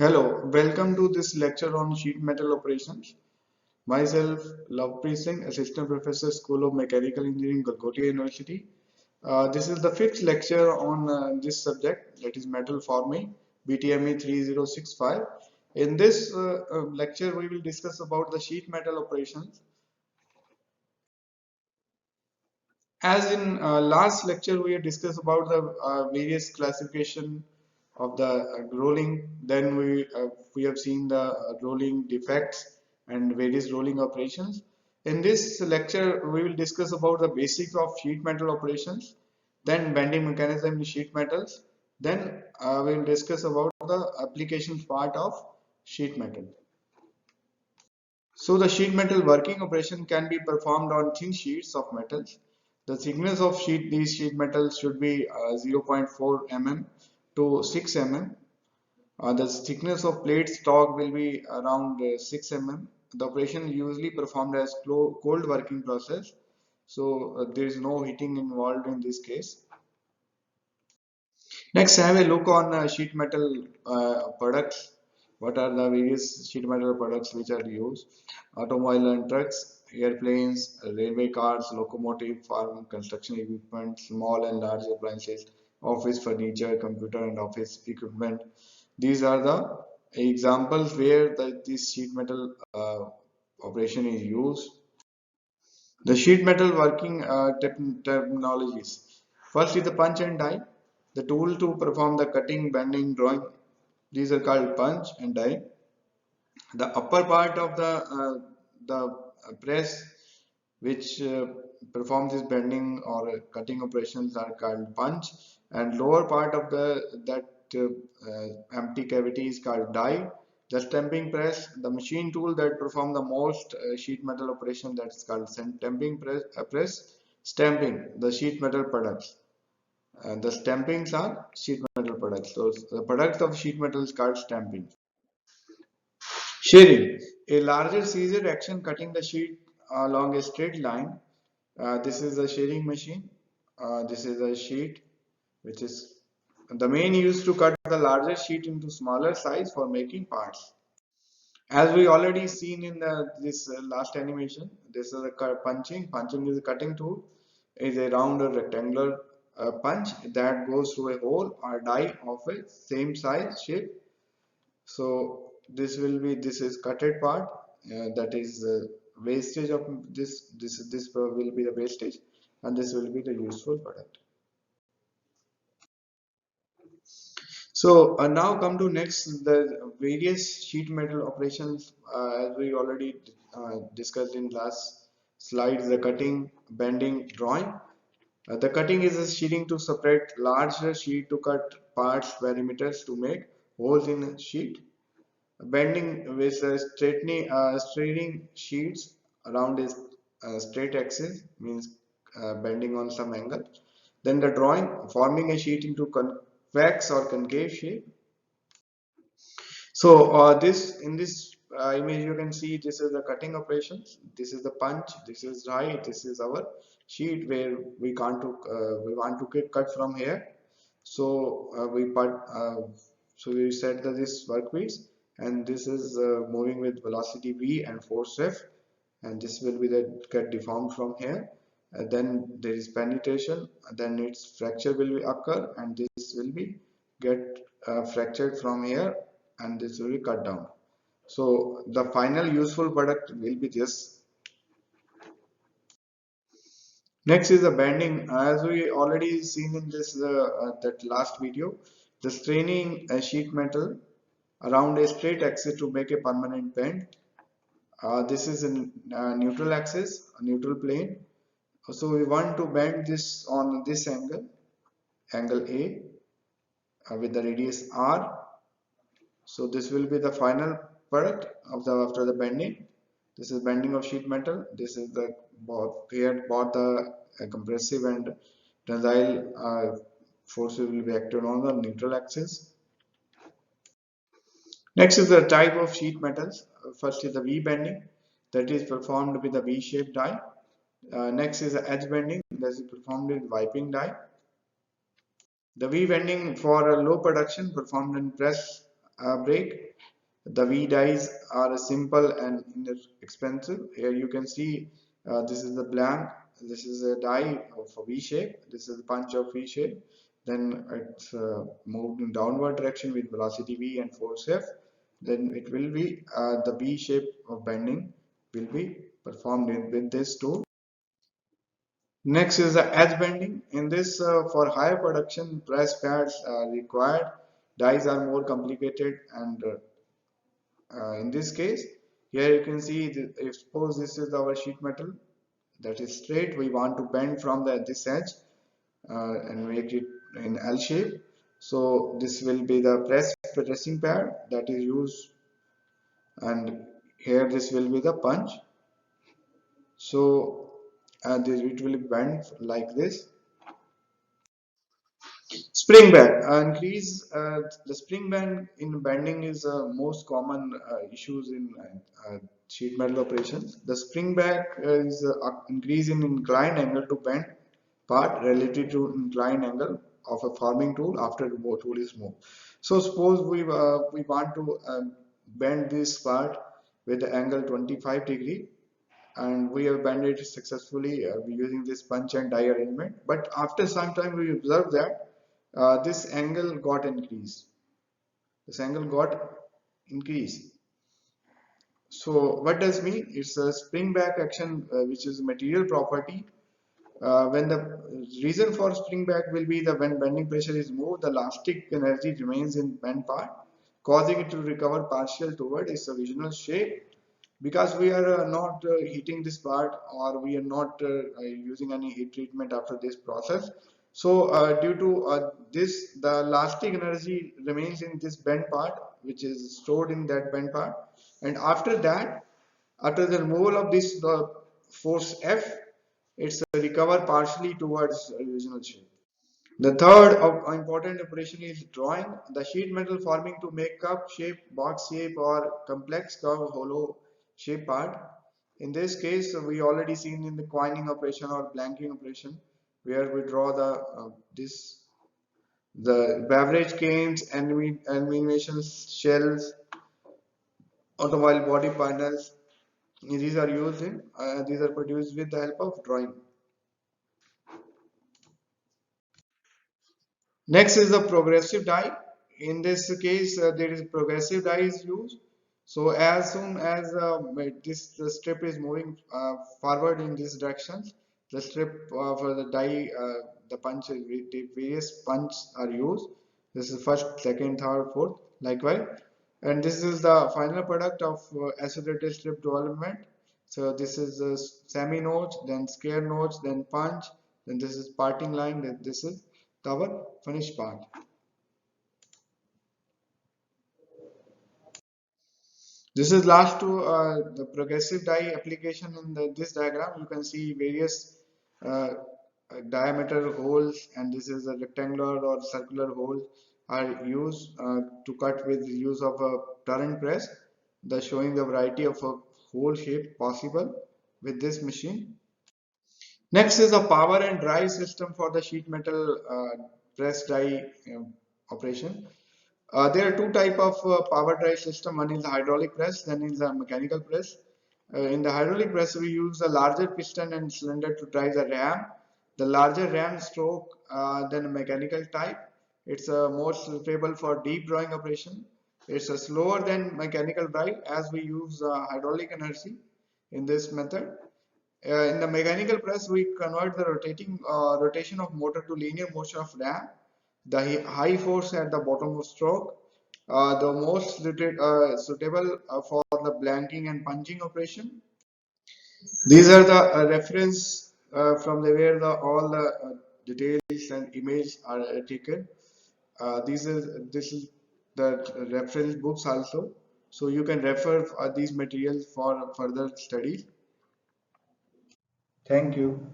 Hello, welcome to this lecture on sheet metal operations. Myself, Lovepreet Singh, Assistant Professor, School of Mechanical Engineering, Golgotia University. This is the fifth lecture on this subject, that is metal forming, BTME 3065. In this lecture, we will discuss about the sheet metal operations. As in last lecture, we had discussed about the various classification of the rolling. Then we have seen the rolling defects and various rolling operations. In this lecture, we will discuss about the basics of sheet metal operations, then bending mechanism in sheet metals. Then we will discuss about the applications part of sheet metal. So the sheet metal working operation can be performed on thin sheets of metals. The thickness of these sheet metals should be 0.4 mm to 6 mm. The thickness of plate stock will be around 6 mm. The operation is usually performed as cold working process. So there is no heating involved in this case. Next, have a look on sheet metal products. What are the various sheet metal products which are used? Automobile and trucks, airplanes, railway cars, locomotive, farm, construction equipment, small and large appliances, office furniture, computer and office equipment. These are the examples where this sheet metal operation is used. The sheet metal working terminologies. First is the punch and die. The tool to perform the cutting, bending, drawing. These are called punch and die. The upper part of the press, which performs this bending or cutting operations, are called punch, and lower part of that empty cavity is called die. The stamping press, the machine tool that perform the most sheet metal operation, that's called stamping press. Stamping the sheet metal products. And the stampings are sheet metal products. So the products of sheet metal is called stamping. Shearing, a larger scissor action cutting the sheet along a straight line. This is a shearing machine. This is a sheet which is the main used to cut the larger sheet into smaller size for making parts. As we already seen in this last animation, this is a punching. Punching is a cutting tool. Is a round or rectangular punch that goes through a hole or die of a same size shape. So this is cutted part, that is wastage of this will be the wastage, and this will be the useful product. So now come to next the various sheet metal operations, as we already discussed in last slides, the cutting, bending, drawing. The cutting is a shearing to separate larger sheet to cut parts perimeters to make holes in a sheet. Bending with straightening sheets around a straight axis means bending on some angle. Then the drawing, forming a sheet into convex or concave shape. So this in this image you can see this is the cutting operations. This is the punch. This is right. This is our sheet where we want to cut from here. So we set this workpiece, and this is moving with velocity v and force F, and this will be the get deformed from here. Then there is penetration, then its fracture will be occur, and this will be get fractured from here, and this will be cut down. So the final useful product will be this. Next is the bending. As we already seen in this that last video, the straining a sheet metal around a straight axis to make a permanent bend. This is a neutral axis, a neutral plane. So we want to bend this on this angle, angle A, with the radius R. So this will be the final product of the after the bending. This is bending of sheet metal. This is the both the compressive and tensile forces will be acted on the neutral axis. Next is the type of sheet metals. First is the V bending, that is performed with a V-shaped die. Next is the edge bending, that is performed with wiping die. The V bending for a low production performed in press brake. The V dies are simple and inexpensive. Here you can see this is the blank, this is a die of a V shape, this is a punch of V shape. Then it's moved in downward direction with velocity V and force F. Then it will be the V shape of bending will be performed with this tool. Next is the edge bending. In this, for higher production, press pads are required. Dies are more complicated, and in this case, here you can see, if suppose this is our sheet metal that is straight, we want to bend from this edge and make it in L shape. So this will be the pressing pad that is used, and here this will be the punch. So it will bend like this. Spring bend increase the spring bend in bending is most common issues in sheet metal operations. The spring back is increase in inclined angle to bend part relative to inclined angle of a forming tool after the tool is moved. So suppose we want to bend this part with the angle 25 degree, and we have bent it successfully using this punch and die arrangement. But after some time we observe that this angle got increased. This angle got increased. So what does mean? It's a spring back action, which is a material property. When the reason for spring back will be that when bending pressure is moved, the elastic energy remains in bent part, causing it to recover partial toward its original shape. Because we are not heating this part, or we are not using any heat treatment after this process. So due to this, the elastic energy remains in this bent part, which is stored in that bent part, and after that, after the removal of this force F, it's recovered partially towards original shape. The third important operation is drawing. The sheet metal forming to make cup shape, box shape, or complex curve hollow shape part. In this case, we already seen in the coining operation or blanking operation, where we draw the beverage cans, animation shells, automobile body panels. These are used in. These are produced with the help of drawing. Next is the progressive die. In this case, there is progressive die is used. So as soon as the strip is moving forward in this direction, the strip for the die, the the various punches are used. This is first, second, third, fourth, likewise. And this is the final product of accelerated strip development. So this is semi notch, then square notch, then punch, then this is parting line, then this is our finished part. This is last to the progressive die application. In this diagram, you can see various uh, diameter holes, and this is a rectangular or circular hole are used to cut with the use of a turn press, thus showing the variety of a hole shape possible with this machine. Next is the power and drive system for the sheet metal press die operation. There are two type of power drive system. One is the hydraulic press, then is the mechanical press. In the hydraulic press, we use a larger piston and cylinder to drive the ram. The larger ram stroke than a mechanical type. It's more suitable for deep drawing operation. It's slower than mechanical drive, as we use hydraulic energy in this method. In the mechanical press, we convert the rotation of motor to linear motion of ram. The high force at the bottom of stroke, the most suitable for the blanking and punching operation. These are the reference from where all the details and images are taken. This is the reference books also, so you can refer these materials for further studies. Thank you.